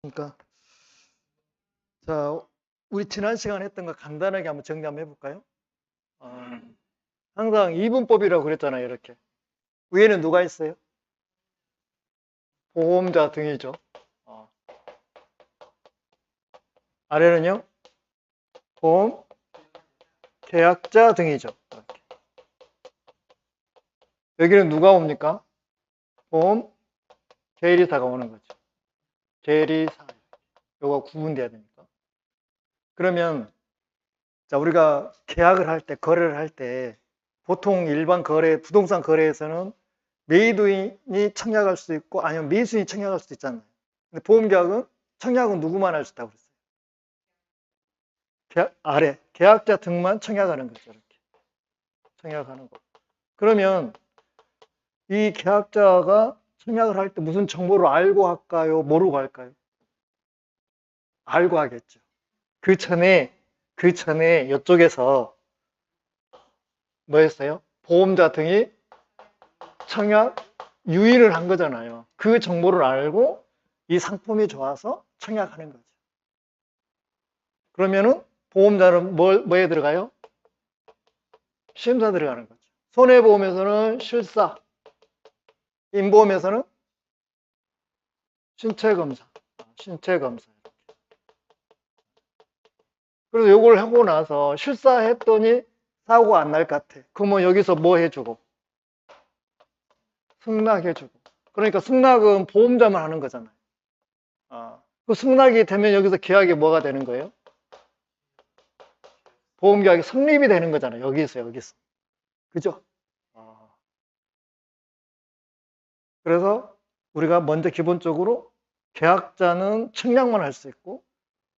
그러니까 자, 우리 지난 시간에 했던 거 간단하게 한번 정리 한번 해볼까요? 항상 이분법이라고 그랬잖아요. 이렇게 위에는 누가 있어요? 보험자 등이죠. 어, 아래는요? 보험 계약자 등이죠. 이렇게. 여기는 누가 옵니까? 보험 계리사가 오는 거죠. 계리사. 요거 구분돼야 되니까. 그러면 자, 우리가 계약을 할 때, 거래를 할 때 보통 일반 거래, 부동산 거래에서는 매도인이 청약할 수 있고 아니면 매수인이 청약할 수도 있잖아요. 근데 보험계약은 청약은 누구만 할 수 있다고 그랬어요. 아래 계약자 등만 청약하는 거죠. 이렇게 청약하는 거. 그러면 이 계약자가 청약을 할 때 무슨 정보를 알고 할까요? 모르고 할까요? 알고 하겠죠. 그 전에 이쪽에서 뭐였어요? 보험자 등이 청약 유인을 한 거잖아요. 그 정보를 알고 이 상품이 좋아서 청약하는 거죠. 그러면은 보험자는 뭐에 들어가요? 심사 들어가는 거죠. 손해보험에서는 실사, 인보험에서는 신체검사, 신체검사. 그래서 이걸 하고 나서 실사했더니 사고가 안 날 것 같아. 그러면 여기서 뭐 해주고? 승낙해주고. 그러니까 승낙은 보험자만 하는 거잖아요. 그 승낙이 되면 여기서 계약이 뭐가 되는 거예요? 보험계약이 성립이 되는 거잖아요. 여기서. 그죠? 그래서 우리가 먼저 기본적으로 계약자는 청약만 할 수 있고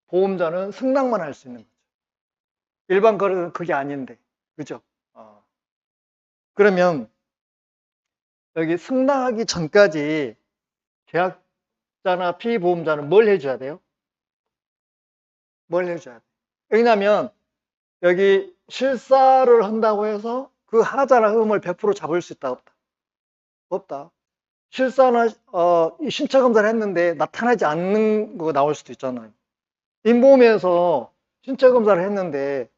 보험자는 승낙만 할 수 있는 거죠. 일반 거래는 그게 아닌데. 그죠? 그러면 여기 승낙하기 전까지 계약자나 피보험자는 뭘 해줘야 돼요? 뭘 해줘야 돼요? 왜냐하면 여기 실사를 한다고 해서 그 하자나 흠을 100% 잡을 수 있다 없다? 없다. 실사나 신체 검사를 했는데 나타나지 않는 거 나올 수도 있잖아요. 인보험에서 신체 검사를 했는데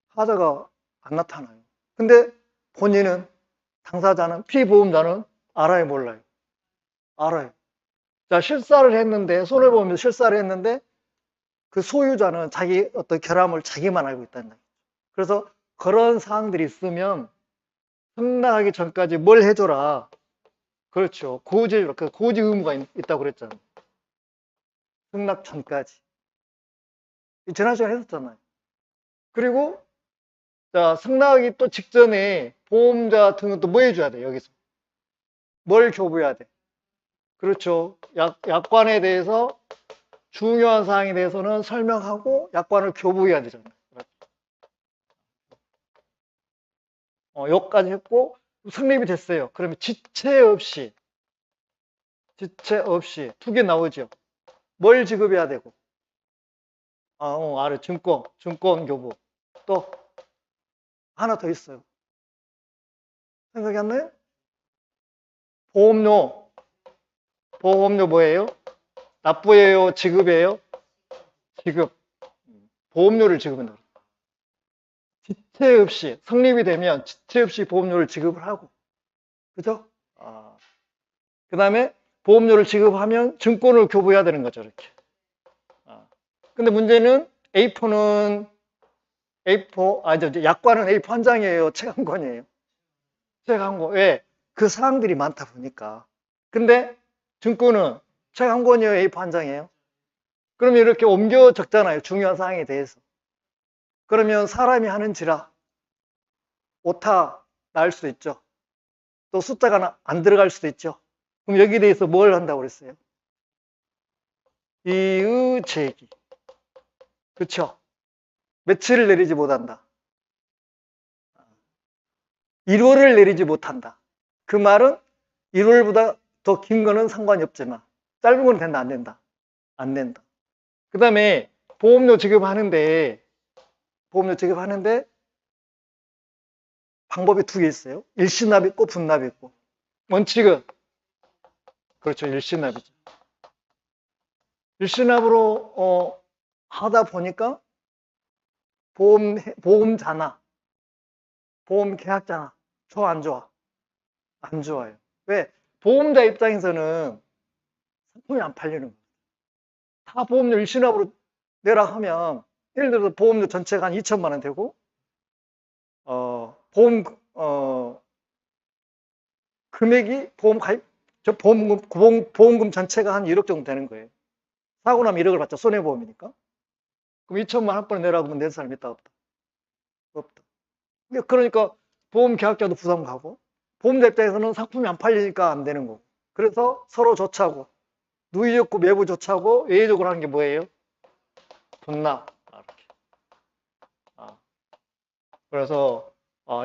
하자가 안 나타나요. 근데 본인은 당사자는 피보험자는 알아요, 몰라요? 알아요. 자, 실사를 했는데 손해보험에서 실사를 했는데 그 소유자는 자기 어떤 결함을 자기만 알고 있다는 거예요. 그래서 그런 사항들이 있으면 승낙하기 전까지 뭘 해줘라. 그렇죠. 고지 의무가 있다고 그랬잖아요. 승낙 전까지. 지난 시간에 했었잖아요. 그리고 자, 승낙하기 또 직전에 보험자 등은 또 뭐 해줘야 돼, 여기서? 뭘 교부해야 돼? 그렇죠. 약관에 대해서 중요한 사항에 대해서는 설명하고 약관을 교부해야 되잖아요. 여기까지 했고 성립이 됐어요. 그러면 지체 없이 두 개 나오죠. 뭘 지급해야 되고? 알아. 증권 교부. 또 하나 더 있어요. 생각이 안 나요? 보험료. 보험료 뭐예요? 납부예요? 지급이에요? 지급. 보험료를 지급한다. 지체 없이 성립이 되면 지체 없이 보험료를 지급을 하고, 그죠? 그 다음에 보험료를 지급하면 증권을 교부해야 되는 거죠, 이렇게. 근데 문제는 A4는 약관은 A4 한 장이에요, 책 한 권이에요. 책 한 권. 왜? 그 사항들이 많다 보니까. 근데 증권은 책 한 권이에요, A4 한 장이에요. 그러면 이렇게 옮겨 적잖아요, 중요한 사항에 대해서. 그러면 사람이 하는 지라 오타 날 수도 있죠. 또 숫자가 안 들어갈 수도 있죠. 그럼 여기에 대해서 뭘 한다고 그랬어요? 이의 제기. 그렇죠? 며칠을 내리지 못한다. 1월을 내리지 못한다. 그 말은 1월보다 더 긴 거는 상관이 없지만 짧은 건 된다, 안 된다? 안 된다. 그 다음에 보험료 지급하는데 방법이 두 개 있어요. 일시납 있고 분납 있고. 원칙은 그렇죠, 일시납이죠. 일시납으로 하다 보니까 보험자나 보험 계약자나 좋아 안 좋아? 안 좋아요. 왜? 보험자 입장에서는 상품이 안 팔리는 거예요. 다 보험료 일시납으로 내라 하면 예를 들어서 보험료 전체가 한 2천만 원 되고 금액이 보험금 전체가 한 1억 정도 되는 거예요. 사고 나면 1억을 받자. 손해보험이니까. 그럼 2천만 원 한 번에 내라고 하면 낼 사람 있다 없다? 없다. 그러니까 보험 계약자도 부담 가고 보험자 입장에서는 상품이 안 팔리니까 안 되는 거고. 그래서 서로 조차고 누이였고 매부 조차고 예외적으로 하는 게 뭐예요? 분납. 이렇게. 그래서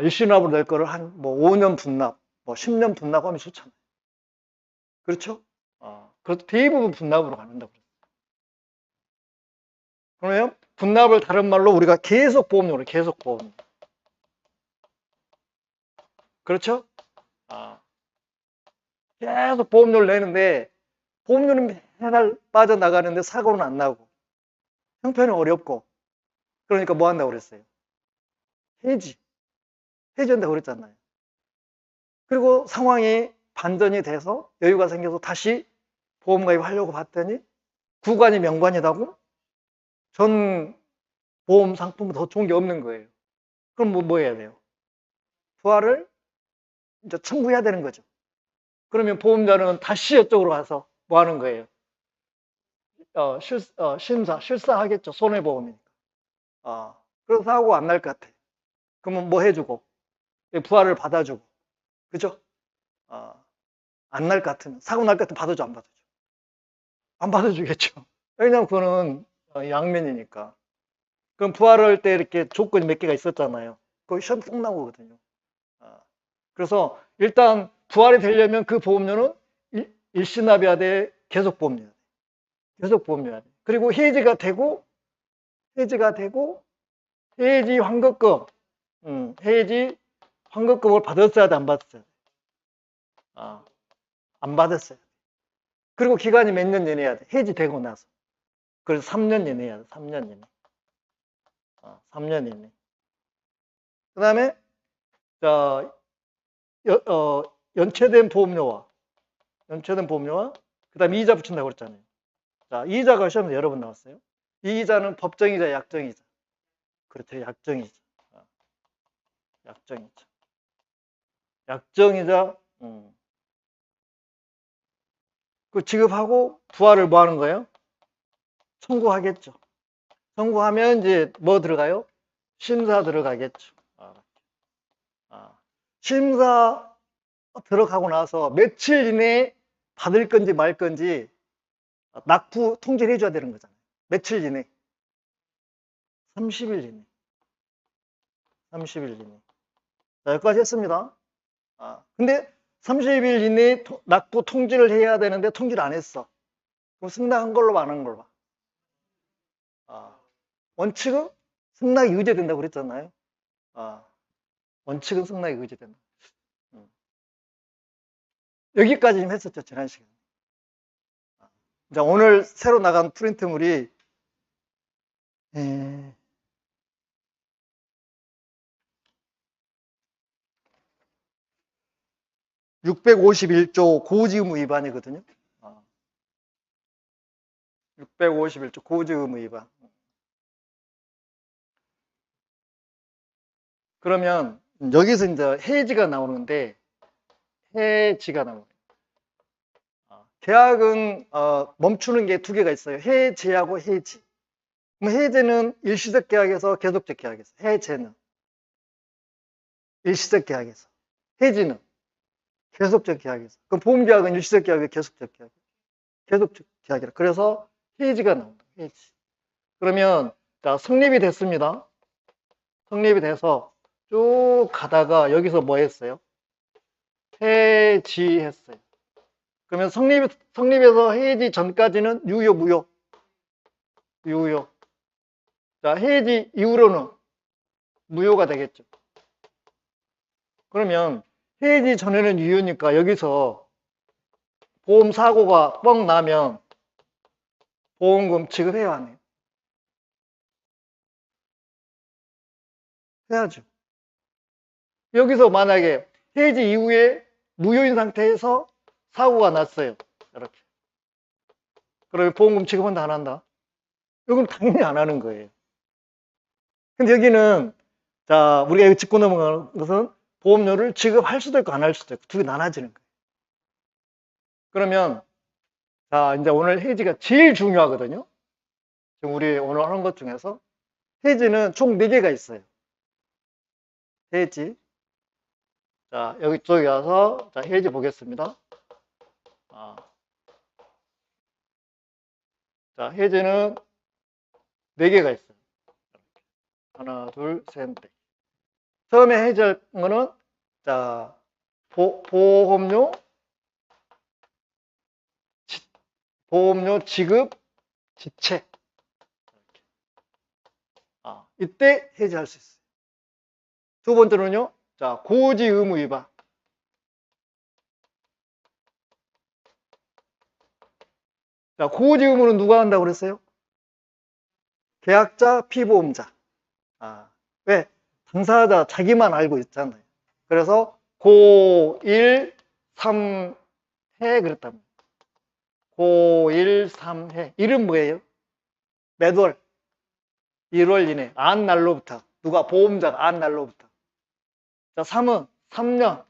일시납으로 낼 거를 한 뭐 5년 분납, 뭐 10년 분납하면 좋잖아요. 그렇죠? 그래서 대부분 분납으로 가는다고. 그러면 분납을 다른 말로 우리가 계속 보험료로 계속 보험. 그렇죠? 계속 보험료를 내는데 보험료는 매달 빠져나가는데 사고는 안 나고 형편은 어렵고 그러니까 뭐 한다고 그랬어요? 해지한다고 그랬잖아요. 그리고 상황이 반전이 돼서 여유가 생겨서 다시 보험 가입하려고 봤더니 구간이 명관이다고 전 보험 상품은 더 좋은 게 없는 거예요. 그럼 뭐 해야 돼요? 부하를 이제 청구해야 되는 거죠. 그러면 보험자는 다시 이쪽으로 가서 뭐 하는 거예요? 실사하겠죠. 손해보험이니까. 그래서 사고 안 날 것 같아. 그러면 뭐 해주고? 부하를 받아주고. 그죠? 안 날 것 같으면, 사고 날 것 같으면 받아줘, 안 받아줘? 안 받아주겠죠. 왜냐면 그거는 양면이니까. 그럼 부하를 할 때 이렇게 조건이 몇 개가 있었잖아요. 그거 시험 꼭 나오거든요. 그래서 일단 부활이 되려면 그 보험료는 일시납해야 돼, 계속 보험료야 돼. 계속 보험료야 돼. 그리고 해지가 되고 해지 환급금, 해지 환급금을 받았어야 돼, 안 받았어야 돼? 안 받았어요. 그리고 기간이 몇 년 이내야 돼? 해지되고 나서. 그래서 3년 이내 해야 돼, 3년 이내. 3년 이내. 그 다음에, 자, 연체된 보험료와, 그 다음에 이자 붙인다고 그랬잖아요. 자, 이자가 시험에 여러 번 나왔어요. 이 이자는 법정이자, 약정이자. 그렇죠, 약정이자. 약정이자. 약정이자, 그 지급하고 부하를 뭐 하는 거예요? 청구하겠죠. 청구하면 이제 뭐 들어가요? 심사 들어가겠죠. 심사 들어가고 나서 며칠 이내에 받을 건지 말 건지 납부 통지를 해줘야 되는 거잖아요. 며칠 이내? 30일 이내. 30일 이내. 자, 여기까지 했습니다. 근데 30일 이내에 납부 통지를 해야 되는데 통지를 안 했어. 그럼 승낙한 걸로 안 한 걸로 봐. 원칙은 승낙이 의제된다고 그랬잖아요. 원칙은 승낙이 의제된다. 여기까지 좀 했었죠, 지난 시간에. 자, 오늘 새로 나간 프린트물이 651조 고지의무 위반이거든요. 651조 고지의무 위반. 그러면 여기서 이제 해지가 나오는데 해지가 나옵니다. 계약은 멈추는 게 두 개가 있어요. 해지하고 해지. 그럼 해지는 일시적 계약에서 계속적 계약에서, 해제는 일시적 계약에서, 해지는 계속적 계약에서. 그럼 보험계약은 일시적 계약에 계속적 계약, 계속적 계약이라. 그래서 해지가 나온다. 해지. 그러면 자, 성립이 됐습니다. 성립이 돼서 쭉 가다가 여기서 뭐 했어요? 해지했어요. 그러면 성립에서 해지 전까지는 유효, 무효? 유효. 자, 해지 이후로는 무효가 되겠죠. 그러면 해지 전에는 유효니까 여기서 보험 사고가 뻥 나면 보험금 지급해야 안 해요? 해야죠. 여기서 만약에 해지 이후에 무효인 상태에서 사고가 났어요. 이렇게. 그러면 보험금 지급한다, 안 한다? 이건 당연히 안 하는 거예요. 근데 여기는, 자, 우리가 짚고 넘어가는 것은 보험료를 지급할 수도 있고 안 할 수도 있고 두 개 나눠지는 거예요. 그러면, 자, 이제 오늘 해지가 제일 중요하거든요. 지금 우리 오늘 하는 것 중에서 해지는 총 4개가 있어요. 해지. 자, 여기 쪽에 와서, 자, 해지 보겠습니다. 자, 해지는 4개가 있어요. 하나, 둘, 셋, 넷. 처음에 해지할 거는, 자, 보험료 지급 지체. 이때 해지할 수 있어요. 두 번째는요, 자, 고지 의무 위반. 자, 고지 의무는 누가 한다고 그랬어요? 계약자, 피보험자. 왜? 당사자 자기만 알고 있잖아요. 그래서 고1, 3해 그랬답니다. 고1, 3해. 일은 뭐예요? 매월 1월 이내. 안 날로부터. 누가 보험자가 안 날로부터. 자, 3은 3년.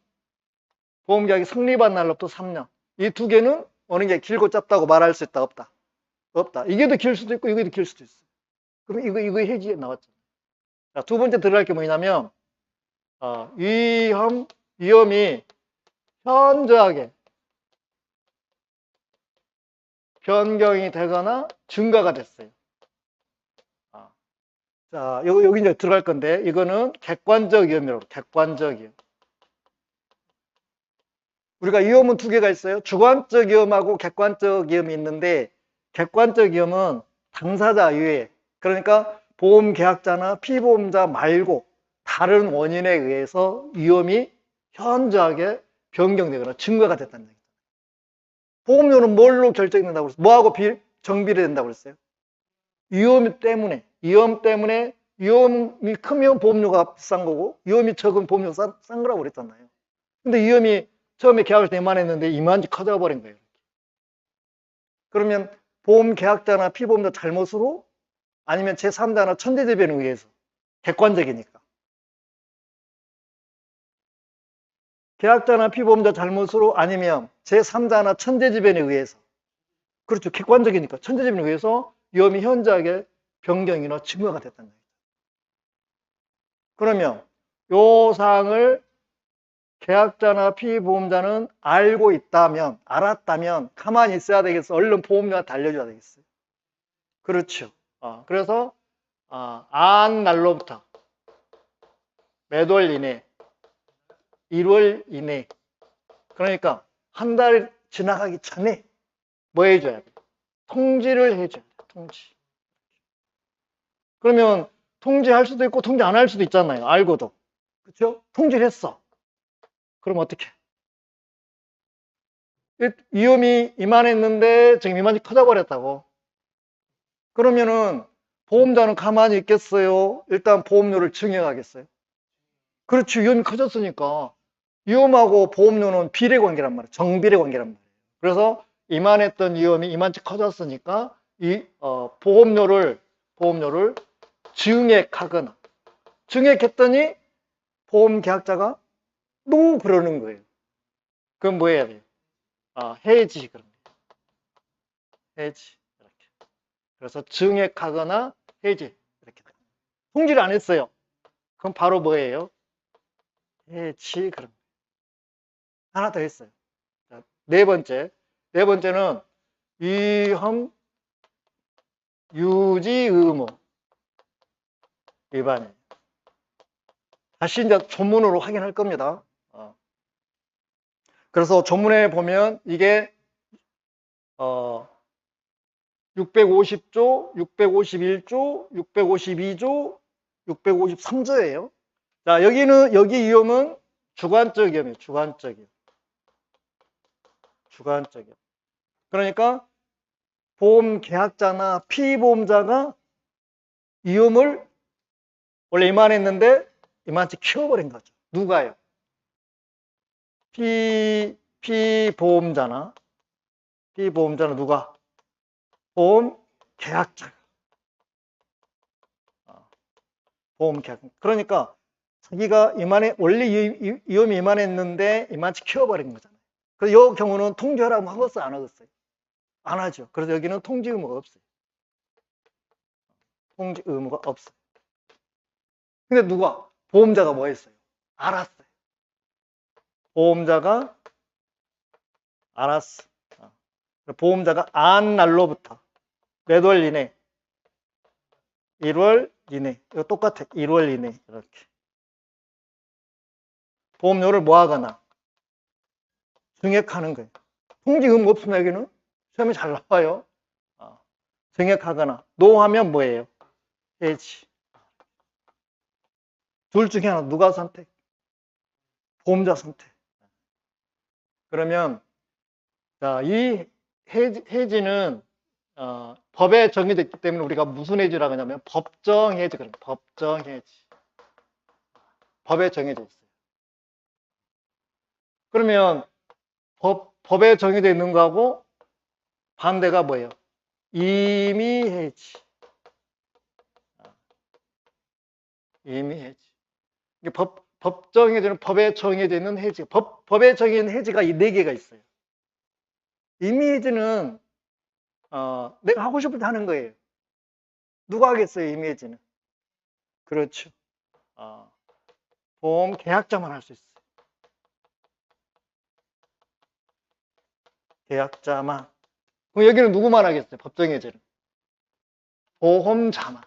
보험계약이 성립한 날로부터 3년. 이 두 개는 어느 게 길고 짧다고 말할 수 있다, 없다? 없다. 이게 더 길 수도 있고 이게 더 길 수도 있어요. 그럼 이거 해지에 나왔죠. 자, 두 번째 들어갈 게 뭐냐면 위험이 현저하게 변경이 되거나 증가가 됐어요. 자, 여기 이제 들어갈 건데 이거는 객관적 위험이라고. 객관적 위험. 우리가 위험은 두 개가 있어요. 주관적 위험하고 객관적 위험이 있는데 객관적 위험은 당사자 이외에, 그러니까 보험 계약자나 피보험자 말고 다른 원인에 의해서 위험이 현저하게 변경되거나 증가가 됐다는 얘기죠. 보험료는 뭘로 결정된다고 그랬어요? 뭐하고 정비례된다고 그랬어요? 위험 때문에. 위험이 크면 보험료가 비싼 거고 위험이 적은 보험료가 싼 거라고 그랬잖아요. 근데 위험이 처음에 계약을 때 이만했는데 이만치 커져 버린 거예요. 그러면 보험 계약자나 피보험자 잘못으로, 아니면 제3자나 천재지변에 의해서. 객관적이니까. 계약자나 피보험자 잘못으로, 아니면 제3자나 천재지변에 의해서. 그렇죠. 객관적이니까. 천재지변에 의해서 위험이 현저하게 변경이나 증가가 됐다는 거예요. 그러면 요 사항을 계약자나 피보험자는 알고 있다면, 알았다면 가만히 있어야 되겠어? 얼른 보험료한테 알려줘야 되겠어요? 그렇죠. 그래서 안 날로부터 매월 이내, 1월 이내. 그러니까 한 달 지나가기 전에 뭐 해줘야 돼? 통지를 해줘야 돼. 통지. 그러면 통지할 수도 있고 통지 안 할 수도 있잖아요. 알고도. 그렇죠? 통지를 했어. 그럼 어떻게? 위험이 이만했는데 지금 이만치 커져버렸다고. 그러면은 보험자는 가만히 있겠어요? 일단 보험료를 증액하겠어요? 그렇지. 위험이 커졌으니까. 위험하고 보험료는 비례관계란 말이에요. 정비례관계란 말이에요. 그래서 이만했던 위험이 이만치 커졌으니까 보험료를 증액하거나, 증액했더니 보험 계약자가 또 그러는 거예요. 그럼 뭐 해야 돼요? 해지. 그런 거예요. 해지. 이렇게. 그래서 증액하거나 해지. 이렇게. 통지를 안 했어요. 그럼 바로 뭐예요? 해지. 그런 거예요. 하나 더 했어요. 자, 네 번째는 위험 유지 의무 위반이에요. 다시 이제 조문으로 확인할 겁니다. 그래서 조문에 보면 이게 650조, 651조, 652조, 653조예요. 자, 여기 위험은 주관적 위험이에요. 주관적. 그러니까 보험 계약자나 피보험자가 위험을 원래 이만했는데 이만치 키워버린 거죠. 누가요? 피보험자나 누가? 보험 계약자가. 보험 계약. 그러니까 자기가 원래 위험이 이만했는데 이만치 키워버린 거잖아요. 그래서 이 경우는 통지하라고 하겠어요? 안 하겠어요? 안 하죠. 그래서 여기는 통지 의무가 없어요. 통지 의무가 없어요. 근데 누가? 보험자가 뭐 했어요? 알았어요. 보험자가 알았어. 보험자가 안 날로부터 몇 월 이내? 1월 이내. 이거 똑같아. 1월 이내. 이렇게. 보험료를 뭐 하거나 증액하는 거예요. 통지 의무 없으면 여기는 시험이 잘 나와요. 증액하거나 노하면 뭐예요? 해지. 둘 중에 하나 누가 선택? 보험자 선택. 그러면 자, 이 해지는 법에 정의됐기 때문에 우리가 무슨 해지라고 하냐면 법정 해지. 그럼 법정 해지. 법에 정해져 있어요. 그러면 법에 정해져 있는 거하고 반대가 뭐예요? 임의 해지. 임의 해지. 법정 해지는 법에 정해져 있는 해지. 법에 정해져 있는 해지가 이 4개가 있어요. 임의 해지는 내가 하고 싶을 때 하는 거예요. 누가 하겠어요, 임의 해지는? 그렇죠. 보험 계약자만 할 수 있어요. 계약자만. 그럼 여기는 누구만 하겠어요? 법정 해지는? 보험자만.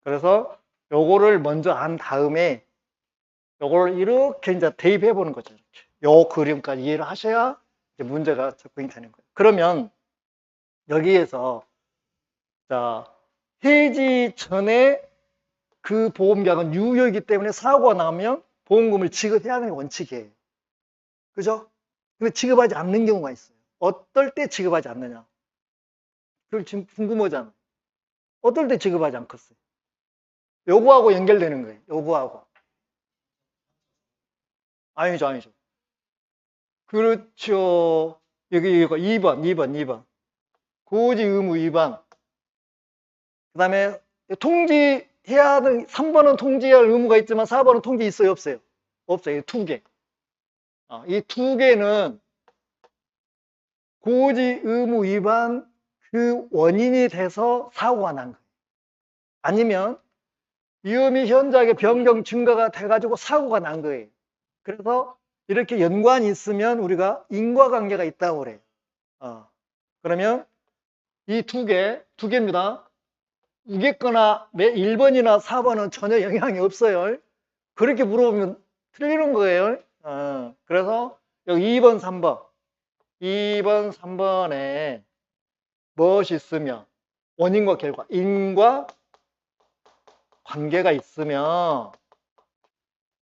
그래서 요거를 먼저 안 다음에 요걸 이렇게 이제 대입해 보는 거죠. 이렇게. 요 그림까지 이해를 하셔야 이제 문제가 접근이 되는 거예요. 그러면 여기에서 자, 해지 전에 그 보험계약은 유효이기 때문에 사고가 나면 보험금을 지급해야 하는 게 원칙이에요. 그죠? 근데 지급하지 않는 경우가 있어요. 어떨 때 지급하지 않느냐? 그걸 지금 궁금하잖아. 어떨 때 지급하지 않겠어요? 요거하고 연결되는 거예요. 요거하고. 아니죠. 그렇죠. 여기 이거 2번. 고지 의무 위반. 그 다음에 통지해야 하는 3번은 통지할 의무가 있지만 4번은 통지 있어요? 없어요? 없어요. 이 2개. 이 2개는 고지 의무 위반 그 원인이 돼서 사고가 난 거예요. 아니면 위험이 현저하게 변경 증가가 돼가지고 사고가 난 거예요. 그래서 이렇게 연관이 있으면 우리가 인과관계가 있다고 그래요. 그러면 이 2개입니다. 우겠거나 1번이나 4번은 전혀 영향이 없어요. 그렇게 물어보면 틀리는 거예요. 그래서 여기 2번, 3번에 무엇이 있으면 원인과 결과, 인과 관계가 있으면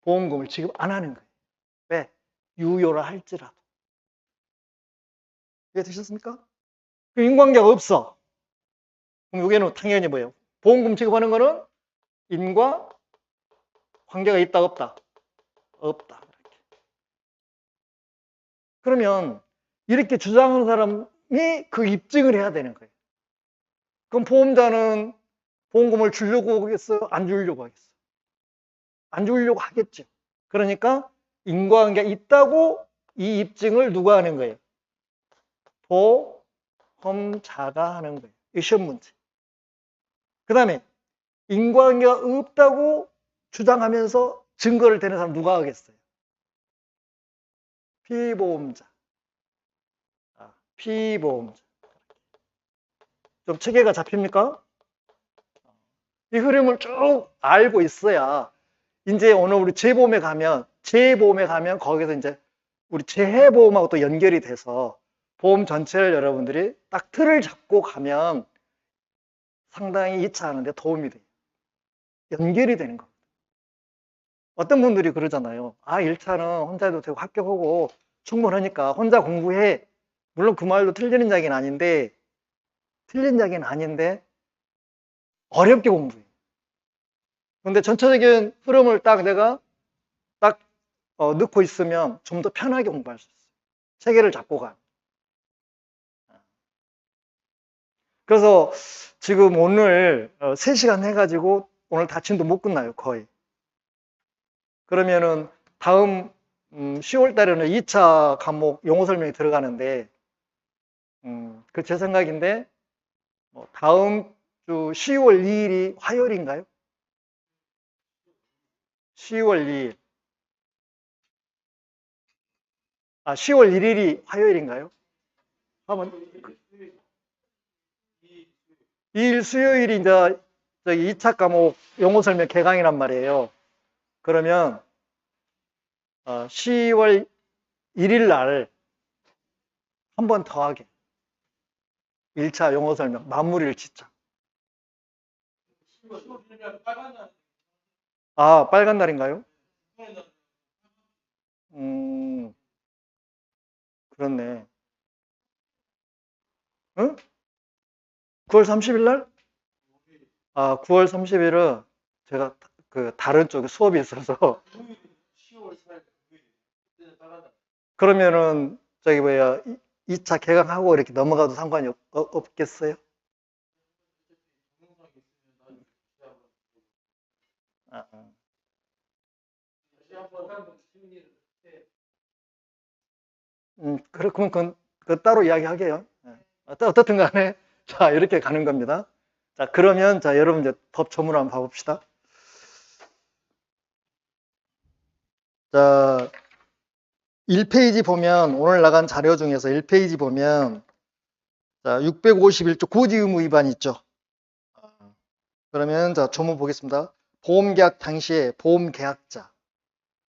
보험금을 지급 안 하는 거예요. 왜? 유효라 할지라도. 이해 되셨습니까? 인과관계가 없어. 그럼 여기는 당연히 뭐예요? 보험금 지급하는 거는 인과 관계가 있다, 없다? 없다. 그러면 이렇게 주장하는 사람이 그 입증을 해야 되는 거예요. 그럼 보험자는 보험금을 주려고 하겠어요? 안 주려고 하겠어요? 안 주려고 하겠죠. 그러니까 인과관계가 있다고 이 입증을 누가 하는 거예요? 보험자가 하는 거예요. 이 시험 문제. 그 다음에 인과관계가 없다고 주장하면서 증거를 대는 사람 누가 하겠어요? 피보험자. 피보험자. 좀 체계가 잡힙니까? 이 흐름을 쭉 알고 있어야 이제 오늘 우리 재보험에 가면 거기서 이제 우리 재해보험하고 또 연결이 돼서 보험 전체를 여러분들이 딱 틀을 잡고 가면 상당히 2차 하는데 도움이 돼요. 연결이 되는 겁니다. 어떤 분들이 그러잖아요. 1차는 혼자 해도 되고 합격하고 충분하니까 혼자 공부해. 물론 그 말도 틀린 이야기는 아닌데, 어렵게 공부해. 근데 전체적인 흐름을 딱 내가 딱 넣고 있으면 좀 더 편하게 공부할 수 있어요. 체계를 잡고 가. 그래서 지금 오늘 3시간 해가지고 오늘 다침도 못 끝나요, 거의. 그러면은 다음 10월 달에는 2차 과목 용어 설명이 들어가는데, 그 제 생각인데, 다음 주 10월 2일이 화요일인가요? 10월 2일. 10월 1일이 화요일인가요? 한번 2일 수요일이 이제 저기 2차 과목 용어 설명 개강이란 말이에요. 그러면 10월 1일 날 한 번 더 하게. 1차 용어 설명 마무리를 짓자. 빨간 날인가요? 그렇네. 응? 9월 30일 날? 9월 30일은 제가 그 다른 쪽에 수업이 있어서 그러면은 저기 뭐야 2차 개강하고 이렇게 넘어가도 상관이 없겠어요? 아, 아. 그래, 그럼 그 따로 이야기하게요. 예. 어떻든 간에, 자, 이렇게 가는 겁니다. 자, 그러면, 자, 여러분 이제 법 조문 한번 봐봅시다. 자, 1페이지 보면, 오늘 나간 자료 중에서 1페이지 보면, 자, 651조 고지 의무 위반 있죠. 그러면, 자, 조문 보겠습니다. 보험계약 당시에 보험계약자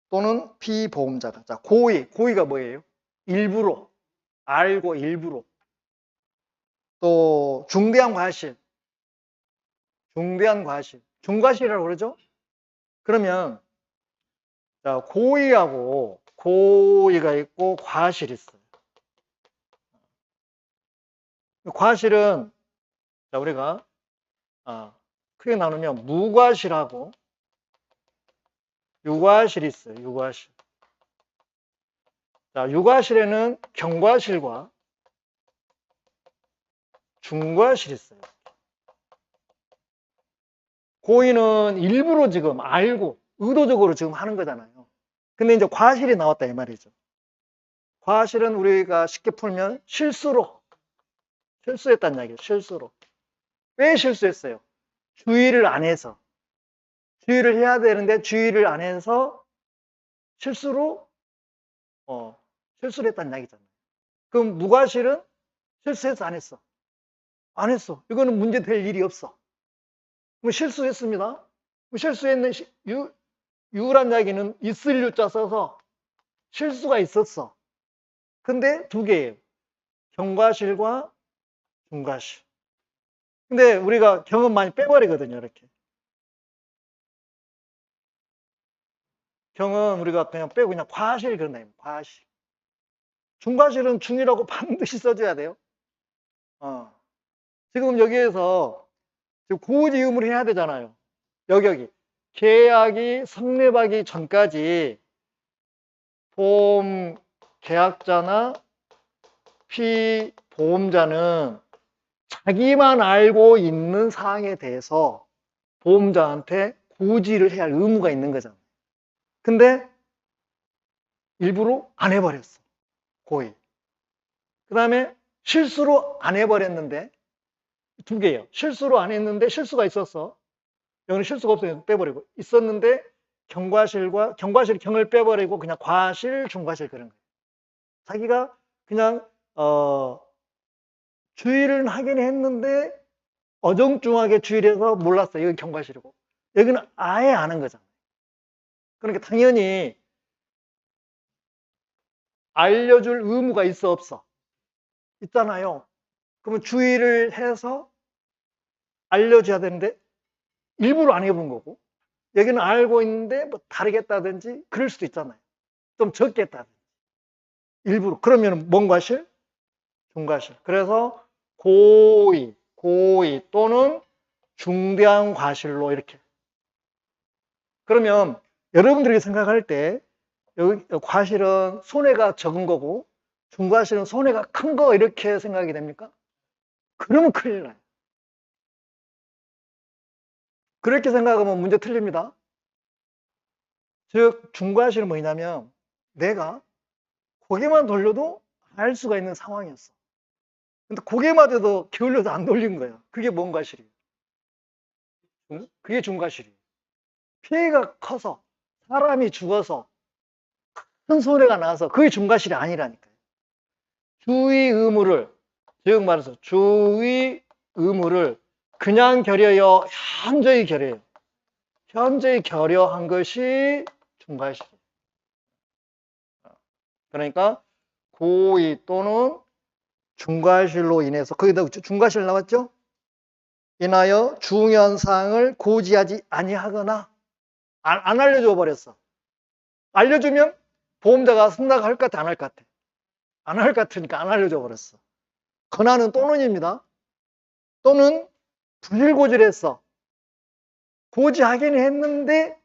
또는 피보험자가. 자, 고의가 뭐예요? 일부러, 알고 일부러. 또, 중대한 과실. 중과실이라고 그러죠? 그러면 자, 고의가 있고 과실이 있어요. 과실은 자, 우리가 크게 나누면 무과실하고 유과실이 있어요. 유과실. 자, 유과실에는 경과실과 중과실이 있어요. 고의는 일부러 지금 알고 의도적으로 지금 하는 거잖아요. 근데 이제 과실이 나왔다 이 말이죠. 과실은 우리가 쉽게 풀면 실수했다는 이야기예요. 실수로. 왜 실수했어요? 주의를 안 해서. 주의를 해야 되는데 주의를 안 해서 실수로 실수를 했다는 이야기잖아요. 그럼 무과실은 실수해서 안 했어. 안 했어. 이거는 문제 될 일이 없어. 그럼 실수했습니다. 실수했는 유란 이야기는 있을 유자 써서 실수가 있었어. 근데 두 개예요. 경과실과 중과실. 근데 우리가 경은 많이 빼버리거든요. 이렇게. 경은 우리가 그냥 빼고 그냥 과실 그런다. 과실. 중과실은 중이라고 반드시 써줘야 돼요. 지금 여기에서 고지 의무를 해야 되잖아요. 여기 계약이 성립하기 전까지 보험 계약자나 피보험자는 자기만 알고 있는 사항에 대해서 보험자한테 고지를 해야 할 의무가 있는 거잖아요. 근데 일부러 안 해버렸어. 고의. 그 다음에 실수로 안 해버렸는데 두 개예요. 실수로 안 했는데 실수가 있었어. 여기는 실수가 없어요. 빼버리고. 있었는데 경과실 경을 빼버리고 그냥 과실, 중과실 그런 거예요. 자기가 그냥 주의를 하긴 했는데 어정중하게 주의를 해서 몰랐어. 여기 경과실이고. 여기는 아예 아는 거잖아요. 그러니까 당연히 알려줄 의무가 있어 없어? 있잖아요. 그러면 주의를 해서 알려줘야 되는데 일부러 안 해본 거고 여기는 알고 있는데 뭐 다르겠다든지 그럴 수도 있잖아요. 좀 적겠다든지. 일부러. 그러면 뭔 과실? 중과실. 그래서 고의 또는 중대한 과실로 이렇게. 그러면 여러분들이 생각할 때 여기 과실은 손해가 적은 거고 중과실은 손해가 큰 거 이렇게 생각이 됩니까? 그러면 큰일 나요. 그렇게 생각하면 문제 틀립니다. 즉 중과실은 뭐냐면 내가 고개만 돌려도 알 수가 있는 상황이었어. 근데 고개만 돼도 기울여도 안 돌린 거야. 그게 뭔 과실이에요? 그게 중과실이에요. 피해가 커서 사람이 죽어서 큰 손해가 나서 그게 중과실이 아니라니까요. 주의 의무를, 즉 말해서 주의 의무를 그냥 결여요, 현저히 결여요. 현저히 결여한 것이 중과실이에요. 그러니까 고의 또는 중과실로 인해서, 거기다 중과실 나왔죠? 인하여 중요한 사항을 고지하지 아니하거나 안 알려줘 버렸어. 알려주면 보험자가 승낙할 것 같아, 안 할 것 같아? 안 할 것 같으니까 안 알려줘 버렸어. 권한은 또는입니다. 또는 불고지했어. 고지하긴 했는데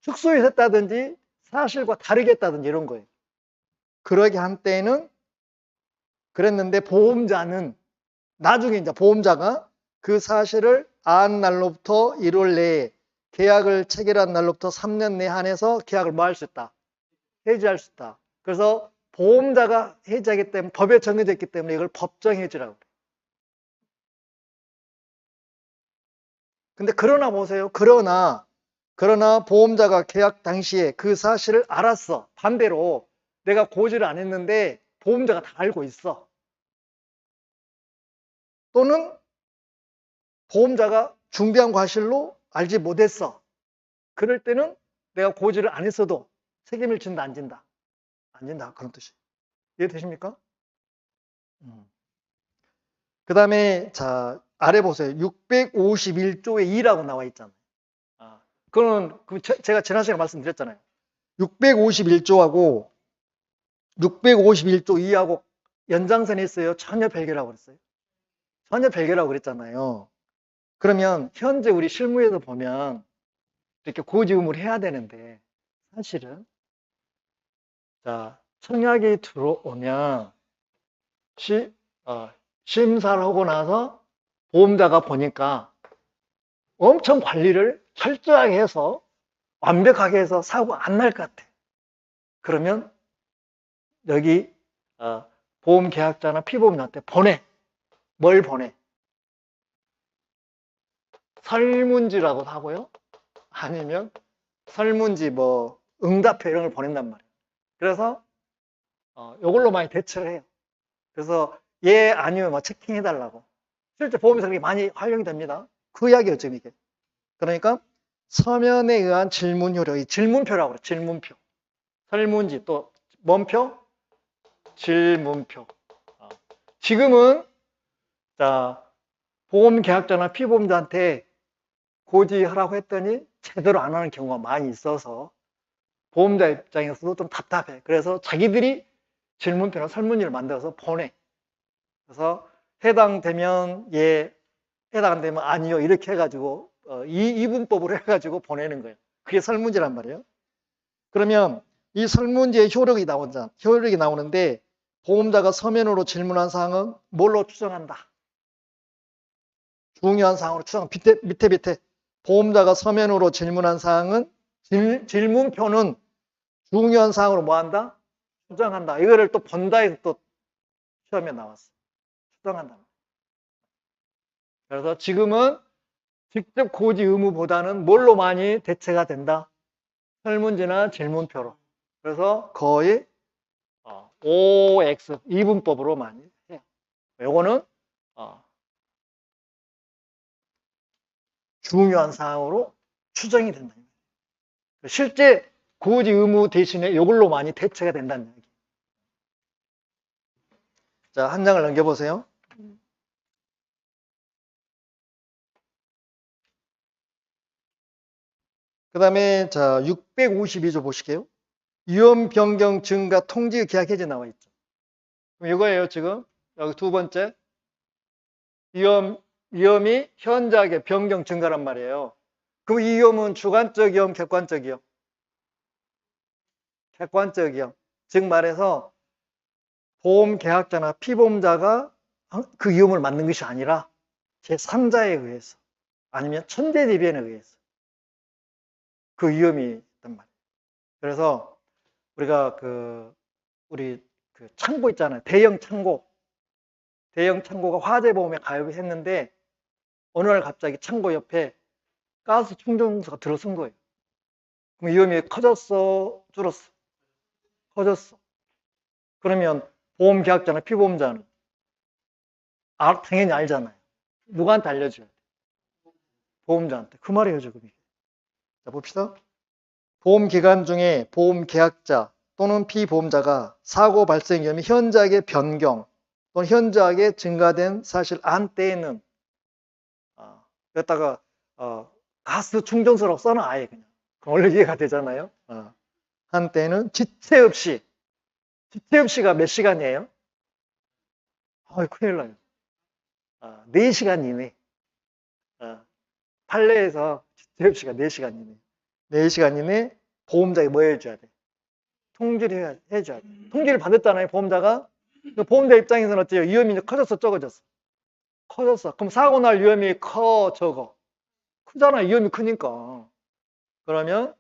축소했다든지 사실과 다르게 했다든지 이런 거예요. 그러게 한 때에는 그랬는데 보험자는 나중에 이제 보험자가 그 사실을 안 날로부터 1월 내에 계약을 체결한 날로부터 3년 내에 한해서 계약을 뭐 할 수 있다? 해지할 수 있다. 그래서 보험자가 해지하기 때문에 법에 정해져 있기 때문에 이걸 법정 해지라고 해요. 근데 그러나 보세요. 그러나 보험자가 계약 당시에 그 사실을 알았어. 반대로 내가 고지를 안 했는데 보험자가 다 알고 있어. 또는 보험자가 중대한 과실로 알지 못했어. 그럴 때는 내가 고지를 안 했어도 책임을 진다, 안 진다? 안 진다. 그런 뜻이. 이해되십니까? 그 다음에, 자, 아래 보세요. 651조의 2라고 나와 있잖아요. 그거는, 제가 지난 시간에 말씀드렸잖아요. 651조하고 651조 2하고 연장선이 있어요. 전혀 별개라고 그랬어요. 전혀 별개라고 그랬잖아요. 그러면 현재 우리 실무에서 보면 이렇게 고지 의무를 해야 되는데 사실은 자, 청약이 들어오면 심사를 하고 나서 보험자가 보니까 엄청 관리를 철저하게 해서 완벽하게 해서 사고 안 날 것 같아. 그러면 여기 보험 계약자나 피보험자한테 보내. 뭘 보내? 설문지라고 하고요. 아니면 설문지 뭐 응답표 이런 걸 보낸단 말이에요. 그래서 이걸로 많이 대처를 해요. 그래서 예 아니면 뭐 체킹해달라고. 실제 보험에서 그게 많이 활용이 됩니다. 그 이야기였죠 이게. 그러니까 서면에 의한 질문 효력, 이 질문표라고 그래요. 질문표. 설문지 또 뭔표? 질문표. 지금은 자 보험 계약자나 피보험자한테 고지하라고 했더니 제대로 안 하는 경우가 많이 있어서 보험자 입장에서도 좀 답답해. 그래서 자기들이 질문표나 설문지를 만들어서 보내. 그래서 해당되면 예, 해당 안 되면 아니요 이렇게 해가지고 이분법으로 해가지고 보내는 거예요. 그게 설문지란 말이에요. 그러면 이 설문지의 효력이 나오는데 보험자가 서면으로 질문한 사항은 뭘로 추정한다? 중요한 사항으로 추정. 밑에 보험자가 서면으로 질문한 사항은 질문표는 중요한 사항으로 뭐 한다? 추정한다. 이거를 또 본다에서 또 시험에 나왔어. 추정한다. 그래서 지금은 직접 고지 의무보다는 뭘로 많이 대체가 된다? 설문지나 질문표로. 그래서 거의 OX 이분법으로 많이 해요. 요거는 중요한 사항으로 추정이 된다. 실제 고지 의무 대신에 이걸로 많이 대체가 된다는 얘기. 자, 한 장을 넘겨보세요. 그 다음에 자 652조 보실게요. 위험 변경 증가 통지 계약 해지 나와 있죠. 그럼 이거예요, 지금. 여기 두 번째. 위험이 현저하게 변경 증가란 말이에요. 그 위험은 주관적 위험, 객관적 위험. 객관적 위험. 즉 말해서 보험 계약자나 피보험자가 그 위험을 맞는 것이 아니라 제3자에 의해서 아니면 천재지변에 의해서 그 위험이 있단 말이에요. 그래서 우리가 우리 창고 있잖아요. 대형 창고. 대형 창고가 화재보험에 가입했는데 어느 날 갑자기 창고 옆에 가스 충전소가 들어선 거예요. 그럼 위험이 커졌어, 줄었어? 커졌어. 그러면 보험 계약자나 피보험자는 당연히 알잖아요. 누구한테 알려줘야 돼? 보험자한테. 그 말이에요, 지금 이게. 자, 봅시다. 보험 기간 중에 보험 계약자 또는 피보험자가 사고 발생 위험이 현저하게 변경 또는 현저하게 증가된 사실 안 때에는 여기다가 가스 충전소라고 써놔 아예 그냥. 그럼 원래 이해가 되잖아요. 한때는 지체 없이가 몇 시간이에요? 큰일 나요. 4시간 이내. 판례에서 지체 없이가 4시간 이내. 4시간 이내 보험자에 뭐 해줘야 돼? 통지를 해줘야 돼. 통지를 받았잖아요, 보험자가. 보험자 입장에서는 어때요? 위험이 커졌어, 적어졌어? 커졌어. 그럼 사고 날 위험이 커, 적어? 크잖아, 위험이 크니까. 그러면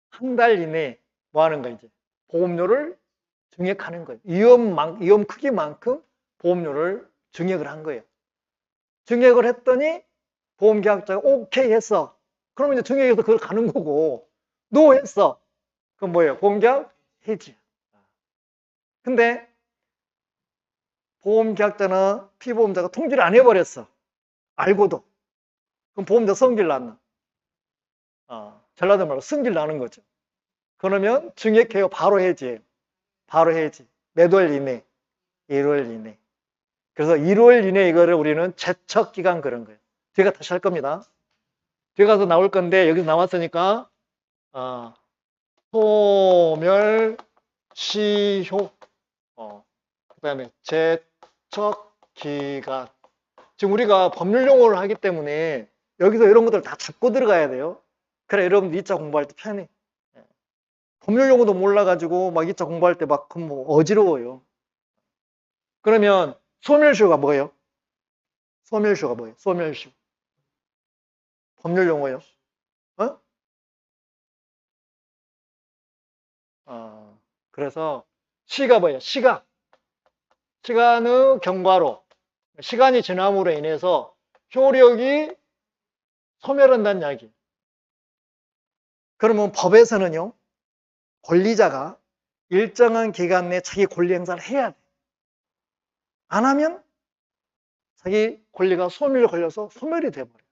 한 달 이내에 뭐 하는 거야, 이제? 보험료를 증액하는 거예요. 위험 크기만큼 보험료를 증액을 한 거예요. 증액을 했더니 보험계약자가 오케이 했어. 그러면 이제 증액해서 그걸 가는 거고, 노 했어. 그건 뭐예요? 보험계약 해지. 근데 보험계약자나 피보험자가 통지를 안 해버렸어. 알고도. 그럼 보험자 성질 났나? 전라도 말로 승질 나는 거죠. 그러면 증액해요. 바로 해지예요. 바로 해지. 몇 월 이내? 1월 이내. 그래서 1월 이내 이거를 우리는 제척기간 그런 거예요. 뒤가 다시 할 겁니다. 뒤에 가서 나올 건데 여기서 나왔으니까 소멸, 시효, 그 다음에 제척기간. 지금 우리가 법률 용어를 하기 때문에 여기서 이런 것들 다 잡고 들어가야 돼요. 그래 여러분들 2차 공부할 때 편해. 법률 용어도 몰라가지고 막 2차 공부할 때 막 뭐 어지러워요. 그러면 소멸시효가 뭐예요? 소멸시효가 뭐예요? 소멸시효. 법률 용어요. 그래서 시가 뭐예요? 시간의 경과로 시간이 지남으로 인해서 효력이 소멸한다는 이야기. 그러면 법에서는요, 권리자가 일정한 기간 내에 자기 권리 행사를 해야 돼. 안 하면 자기 권리가 소멸 걸려서 소멸이 돼버려.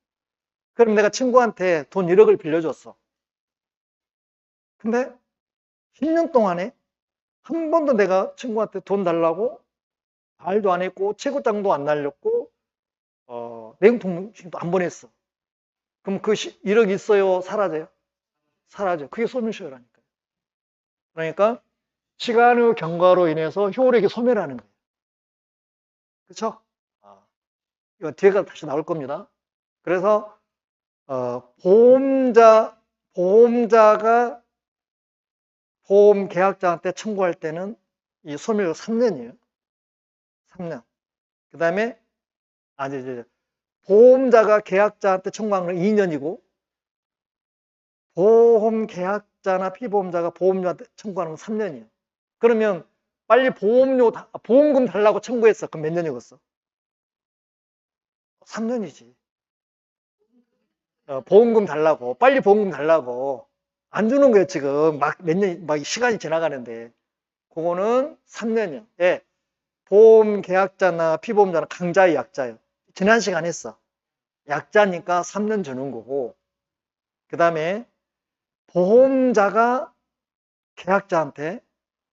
그럼 내가 친구한테 돈 1억을 빌려줬어. 근데 10년 동안에 한 번도 내가 친구한테 돈 달라고 말도 안 했고 채굴장도 안 날렸고 내용통신도 안 보냈어. 그럼 그 1억 있어요? 사라져요? 사라져. 그게 소멸시효라니까요. 그러니까 시간의 경과로 인해서 효력이 소멸하는 거예요. 그렇죠? 이거 뒤에가 다시 나올 겁니다. 그래서 보험자가 보험 계약자한테 청구할 때는 이 소멸 3년이에요. 3년. 그 다음에 보험자가 계약자한테 청구하는 건 2년이고 보험 계약자나 피보험자가 보험료한테 청구하는 건 3년이에요. 그러면 빨리 보험금 달라고 청구했어. 그럼 몇 년이겠어? 3년이지. 보험금 달라고, 빨리 보험금 달라고 안 주는 거예요, 지금. 막 시간이 지나가는데. 그거는 3년이요. 예. 보험 계약자나 피보험자는 강자의 약자예요. 지난 시간 했어. 약자니까 3년 주는 거고. 그 다음에 보험자가 계약자한테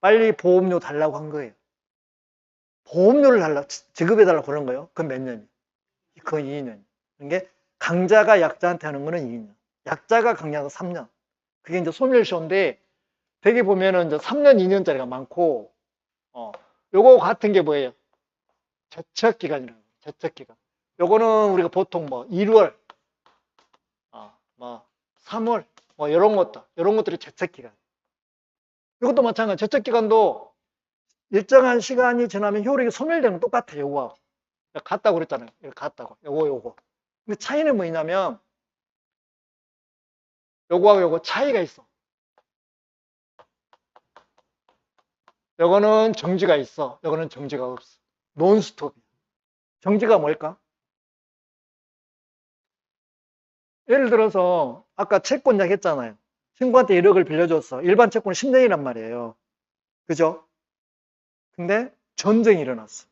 빨리 보험료 달라고 한 거예요. 보험료를 지급해달라고 그런 거예요. 그건 몇 년이에요? 그건 2년. 그게 강자가 약자한테 하는 거는 2년. 약자가 강자가 3년. 그게 이제 소멸시효인데 되게 보면은 이제 3년, 2년짜리가 많고 요거 같은 게 뭐예요? 제척기간이라고. 제척기간. 요거는 우리가 보통 뭐 1월, 뭐 3월, 뭐 이런 것들이 제척기간. 이것도 마찬가지. 제척기간도 일정한 시간이 지나면 효력이 소멸되는 거 똑같아요. 요거하고. 같다고 그랬잖아요. 이거 같다고. 요거. 근데 차이는 뭐냐면 요거하고 요거 차이가 있어. 요거는 정지가 있어. 요거는 정지가 없어. 논스톱이야. 정지가 뭘까? 예를 들어서 아까 채권 이야기했잖아요. 친구한테 1억을 빌려줬어. 일반 채권은 10년이란 말이에요. 그죠? 근데 전쟁이 일어났어.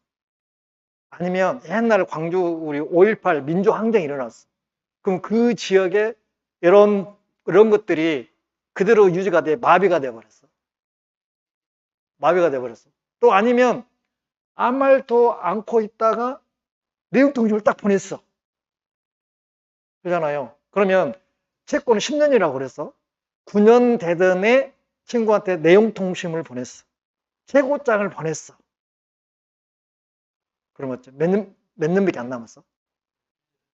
아니면 옛날 광주 우리 5.18 민주항쟁이 일어났어. 그럼 그 지역에 이런 것들이 그대로 유지가 돼 마비가 돼 버렸어. 마비가 돼 버렸어. 또 아니면 아무 말도 않고 있다가 내용 통지를 딱 보냈어. 그러잖아요. 그러면 채권은 10년이라고 그랬어. 9년 되던 애 친구한테 내용 통심을 보냈어. 최고장을 보냈어. 그러면 몇 년밖에 안 남았어?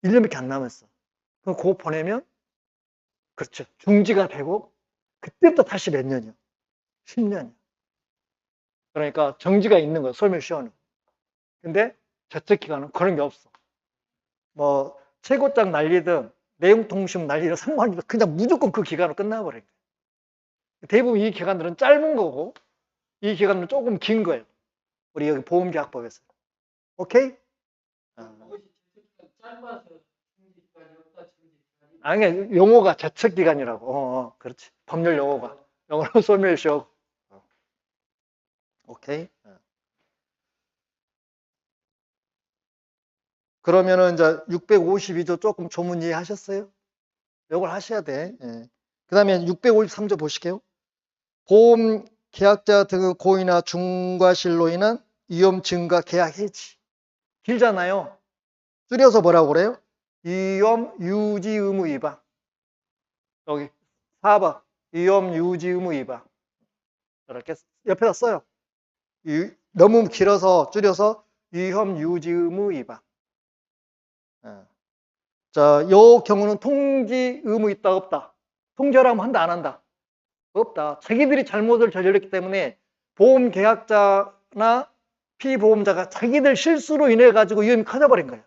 1년밖에 안 남았어. 그럼 그거 보내면 그렇죠. 중지가 되고 그때부터 다시 몇 년이요? 10년이요. 그러니까 정지가 있는 거예요. 소멸시효는. 근데 저축기간은 그런 게 없어. 뭐 최고장 날리든 내용 통신 날리든 상관이 없어. 그냥 무조건 그 기간으로 끝나버려요. 대부분 이 기간들은 짧은 거고 이 기간은 조금 긴 거예요. 우리 여기 보험계약법에서. 오케이? 아니, 용어가 제척기간이라고. 그렇지. 법률 용어가. 영어로 소멸시효. 오케이? 그러면은 이제 652조 조금 조문 이해하셨어요? 이걸 하셔야 돼. 예. 그 다음에 653조 보실게요. 보험 계약자 등의 고의나 중과실로 인한 위험 증가 계약 해지. 길잖아요. 줄여서 뭐라고 그래요? 위험 유지 의무 위반. 여기 4번. 위험 유지 의무 위반. 이렇게 옆에다 써요. 너무 길어서 줄여서 위험 유지 의무 위반. 자, 요 경우는 통지 의무 있다 없다. 통지하라면 한다 안 한다? 없다. 자기들이 잘못을 저질렀기 때문에 보험 계약자나 피보험자가 자기들 실수로 인해 가지고 위험이 커져버린 거예요.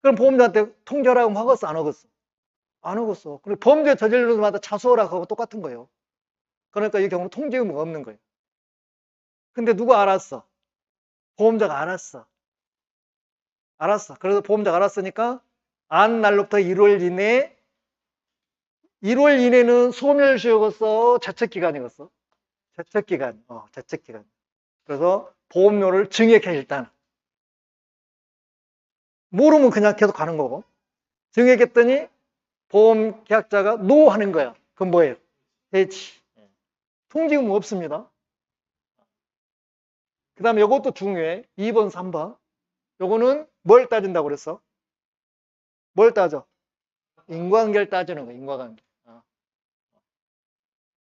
그럼 보험자한테 통지하라고 하면 하겠어 안 하겠어? 안 하겠어. 그리고 범죄 저지르는 것마다 자수하라고 하고 똑같은 거예요. 그러니까 이 경우는 통지 의무가 없는 거예요. 근데 누가 알았어? 보험자가 알았어. 알았어. 그래서 보험자가 알았으니까 안 날로부터 1월 이내에 1월 이내는 소멸시효겠어? 자책기간이겠어? 자책기간. 자책기간. 그래서 보험료를 증액해 일단. 모르면 그냥 계속 가는 거고. 증액했더니 보험 계약자가 노 하는 거야. 그건 뭐예요? 해지. 통지금 없습니다. 그 다음에 이것도 중요해. 2번, 3번. 요거는 뭘 따진다고 그랬어? 뭘 따져? 인과관계를 따지는 거야. 인과관계.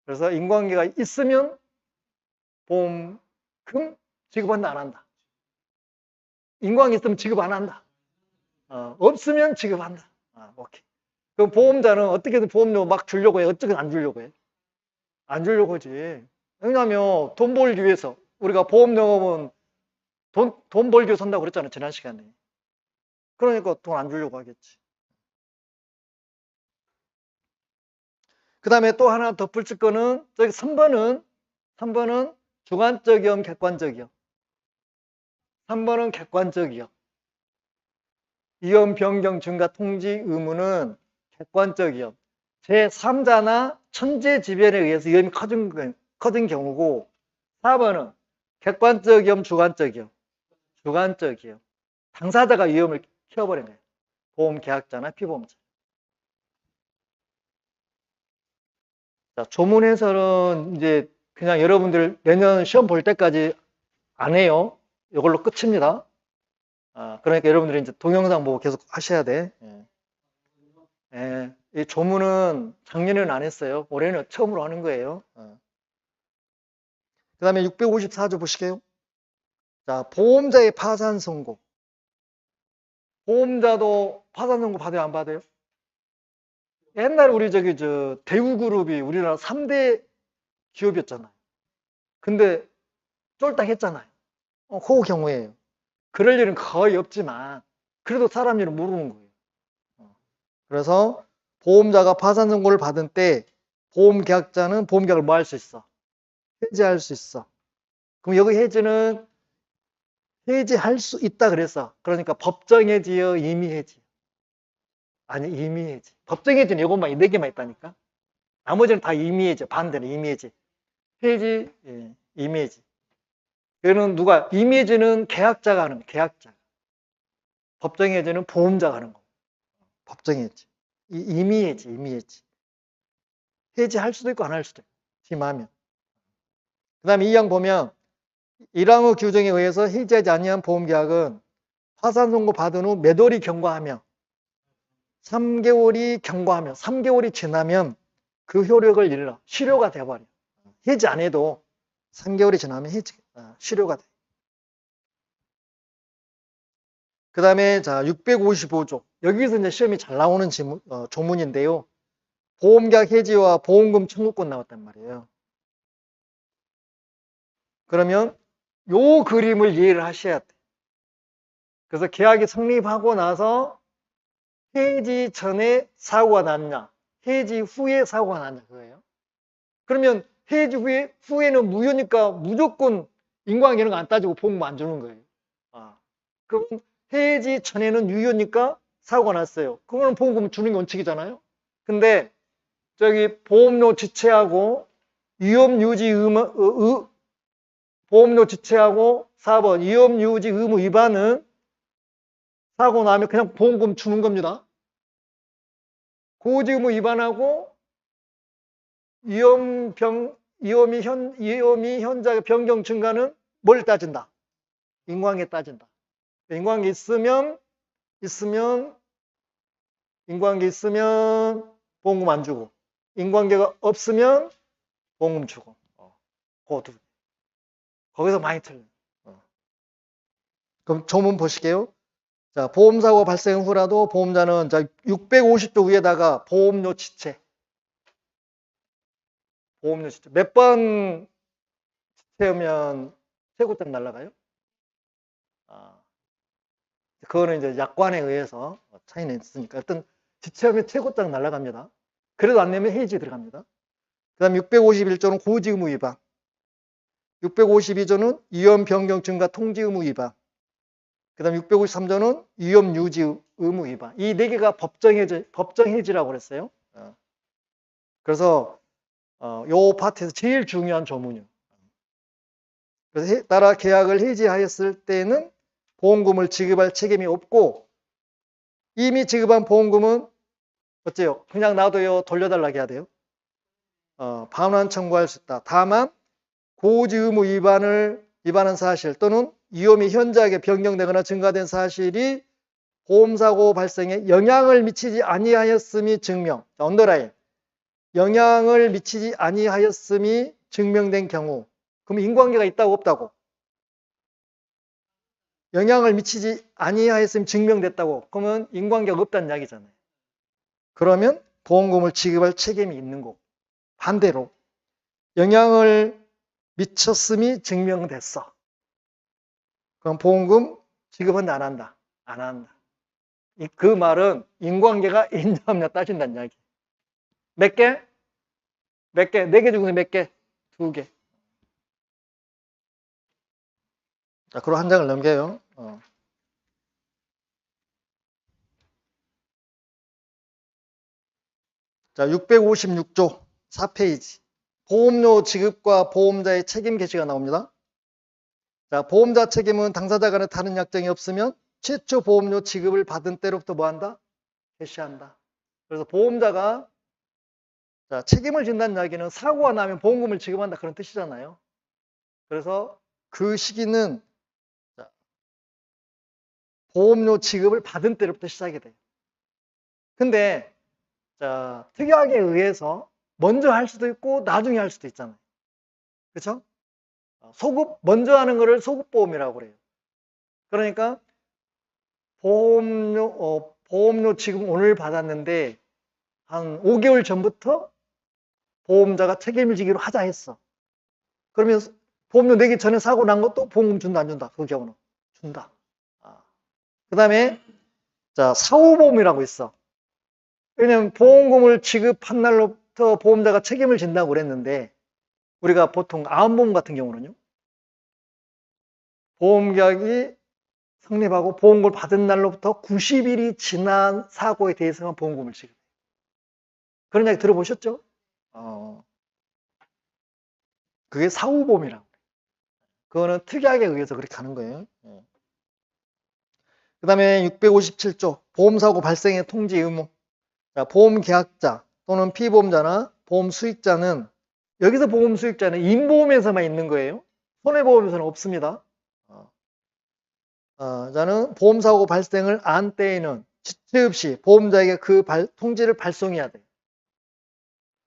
그래서 인과관계가 있으면 보험금 지급한다 안 한다. 인과관계 있으면 지급 안 한다. 없으면 지급한다. 오케이. 그럼 보험자는 어떻게든 보험료 막 주려고 해. 어떻게든 안 주려고 해. 안 주려고 하지. 왜냐하면 돈 벌기 위해서. 우리가 보험료는 돈 벌기 위해서 한다고 그랬잖아요. 지난 시간에. 그러니까 돈 안 주려고 하겠지. 그 다음에 또 하나 덧붙일 거는 저기 3번은 주관적이요, 객관적이요. 3번은 객관적이요. 위험 변경 증가 통지 의무는 객관적이요. 제3자나 천재지변에 의해서 위험이 커진 경우고 4번은 객관적이요, 주관적이요. 주관적이요. 당사자가 위험을 키워버린 거예요. 보험 계약자나 피보험자. 자, 조문해설은 이제 그냥 여러분들 내년 시험 볼 때까지 안 해요. 이걸로 끝입니다. 그러니까 여러분들이 이제 동영상 보고 계속 하셔야 돼. 이 조문은 작년에는 안 했어요. 올해는 처음으로 하는 거예요. 그 다음에 654조 보시게요. 자, 보험자의 파산 선고. 보험자도 파산 선고 받아요, 안 받아요? 옛날 우리 대우그룹이 우리나라 3대 기업이었잖아요. 근데 쫄딱 했잖아요. 그 경우에요. 그럴 일은 거의 없지만 그래도 사람 일은 모르는 거예요. 그래서 보험자가 파산 선고를 받은 때 보험계약자는 보험계약을 뭐 할 수 있어? 해지할 수 있어. 그럼 여기 해지는 해지할 수 있다 그랬어. 그러니까 법정 해지요, 임의 해지? 아니, 임의 해지. 법정 해지는 이것만 4개만 있다니까. 나머지는 다 임의 해지. 반대는 임의 해지. 해지, 예, 임의 해지. 이거는 누가? 임의 해지는 계약자가 하는 거예요. 계약자. 법정 해지는 보험자가 하는 거. 법정 해지. 임의 해지, 임의 해지. 해지할 수도 있고 안 할 수도 있고. 심하면. 그 다음에 2항 보면 1항의 규정에 의해서 해지하지 아니한 보험계약은 파산 선고 받은 후 몇 월이 경과하며 3개월이 경과하며 3개월이 지나면 그 효력을 잃어 실효가 돼버려. 해지 안 해도 3개월이 지나면 실효가 돼. 그 다음에 자 655조 여기서 이제 시험이 잘 나오는 조문인데요. 보험계약 해지와 보험금 청구권 나왔단 말이에요. 그러면 요 그림을 이해를 하셔야 돼. 그래서 계약이 성립하고 나서 해지 전에 사고가 났냐, 해지 후에 사고가 났냐 그거예요. 그러면 해지 후에는 무효니까 무조건 인과관계 이런 거 안 따지고 보험금 안 주는 거예요. 그럼 해지 전에는 유효니까 사고가 났어요. 그거는 보험금 주는 게 원칙이잖아요. 근데 저기 보험료 지체하고 위험유지 보험료 지체하고 4번 위험유지 의무 위반은 사고 나면 그냥 보험금 주는 겁니다. 고지 의무 위반하고 위험이 현저하게 변경 증가는 뭘 따진다? 인과관계 따진다. 인과관계 있으면 보험금 안 주고, 인과관계가 없으면 보험금 주고. 거기서 많이 틀려요. 그럼 조문 보실게요. 자, 보험사고 발생 후라도 보험자는 자 650조 위에다가 보험료 지체. 몇 번 지체하면 최고점 날라가요? 그거는 이제 약관에 의해서 차이는 있으니까 일단 지체하면 최고점 날라갑니다. 그래도 안 내면 해지 들어갑니다. 그 다음 651조는 고지 의무 위반. 652조는 위험 변경 증가 통지 의무 위반. 그 다음 653조는 위험 유지 의무 위반. 이 4개가 법정 해지라고 그랬어요. 그래서 요 파트에서 제일 중요한 조문이요. 그래서 따라 계약을 해지하였을 때는 보험금을 지급할 책임이 없고 이미 지급한 보험금은 어째요? 그냥 놔둬요? 돌려달라고 해야 돼요? 반환 청구할 수 있다. 다만 고지 의무 위반한 사실 또는 위험이 현저하게 변경되거나 증가된 사실이 보험사고 발생에 영향을 미치지 아니하였음이 증명. 자, 언더라인. 영향을 미치지 아니하였음이 증명된 경우. 그럼 인과관계가 있다고 없다고? 영향을 미치지 아니하였음이 증명됐다고. 그러면 인과관계가 없다는 이야기잖아요. 그러면 보험금을 지급할 책임이 있는 거고. 반대로 영향을 미쳤음이 증명됐어. 그럼 보험금 지급은 안 한다. 안 한다. 그 말은 인과관계가 있냐 없냐 따진다는 이야기. 몇 개? 몇 개? 4개 중에서 몇 개? 2개. 자, 그럼 한 장을 넘겨요. 자, 656조 4페이지. 보험료 지급과 보험자의 책임 개시가 나옵니다. 자, 보험자 책임은 당사자 간에 다른 약정이 없으면 최초 보험료 지급을 받은 때로부터 뭐 한다? 개시한다. 그래서 보험자가 자, 책임을 진다는 이야기는 사고가 나면 보험금을 지급한다 그런 뜻이잖아요. 그래서 그 시기는 자, 보험료 지급을 받은 때로부터 시작이 돼요. 근데 자, 특약에 의해서 먼저 할 수도 있고 나중에 할 수도 있잖아요. 그렇죠? 소급, 먼저 하는 거를 소급보험이라고 그래요. 그러니까 보험료 지금 오늘 받았는데 한 5개월 전부터 보험자가 책임을 지기로 하자 했어. 그러면 보험료 내기 전에 사고 난 것도 보험금 준다 안 준다? 그 경우는 준다. 그 다음에 자, 사후보험이라고 있어. 왜냐면 보험금을 지급한 날로부터 보험자가 책임을 진다고 그랬는데 우리가 보통 암보험 같은 경우는요. 보험계약이 성립하고 보험금을 받은 날로부터 90일이 지난 사고에 대해서만 보험금을 지급해요. 그런 이야기 들어보셨죠? 그게 사후보험이라고 해요. 그거는 특약에 의해서 그렇게 가는 거예요. 그 다음에 657조 보험사고 발생의 통지 의무. 자, 보험계약자 또는 피보험자나 보험수익자는 여기서 보험수익자는 임보험에서만 있는 거예요. 손해보험에서는 없습니다. 자는 보험사고 발생을 안 때에는 지체 없이 보험자에게 그 통지를 발송해야 돼요.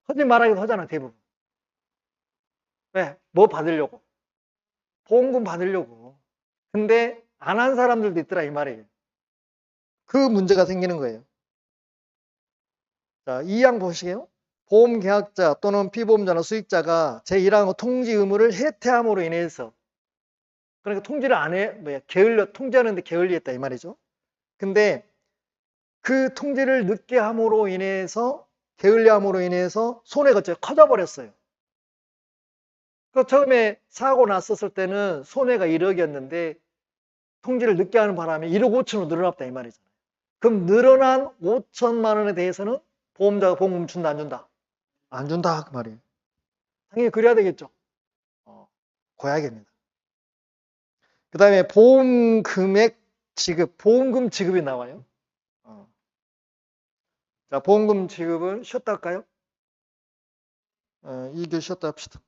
하지 말하기도 하잖아, 대부분. 왜? 뭐 받으려고? 보험금 받으려고. 근데 안 한 사람들도 있더라, 이 말이에요. 그 문제가 생기는 거예요. 자, 2항 보시게요. 보험계약자 또는 피보험자나 수익자가 제1항 통지 의무를 해태함으로 인해서 그러니까 통지를 안 해, 통지하는데 게을리했다 이 말이죠. 근데 그 통지를 늦게 함으로 인해서 게을리함으로 인해서 손해가 커져버렸어요. 그 처음에 사고 났었을 때는 손해가 1억이었는데 통지를 늦게 하는 바람에 1억 5천으로 늘어났다 이 말이잖아요. 그럼 늘어난 5천만 원에 대해서는 보험자가 보험금 준다 안 준다? 안 준다 그 말이에요. 당연히 그래야 되겠죠. 고약입니다. 그 다음에 보험 금액 지급, 보험금 지급이 나와요. 자, 보험금 지급은 쉬었다 할까요? 2교 쉬었다 합시다.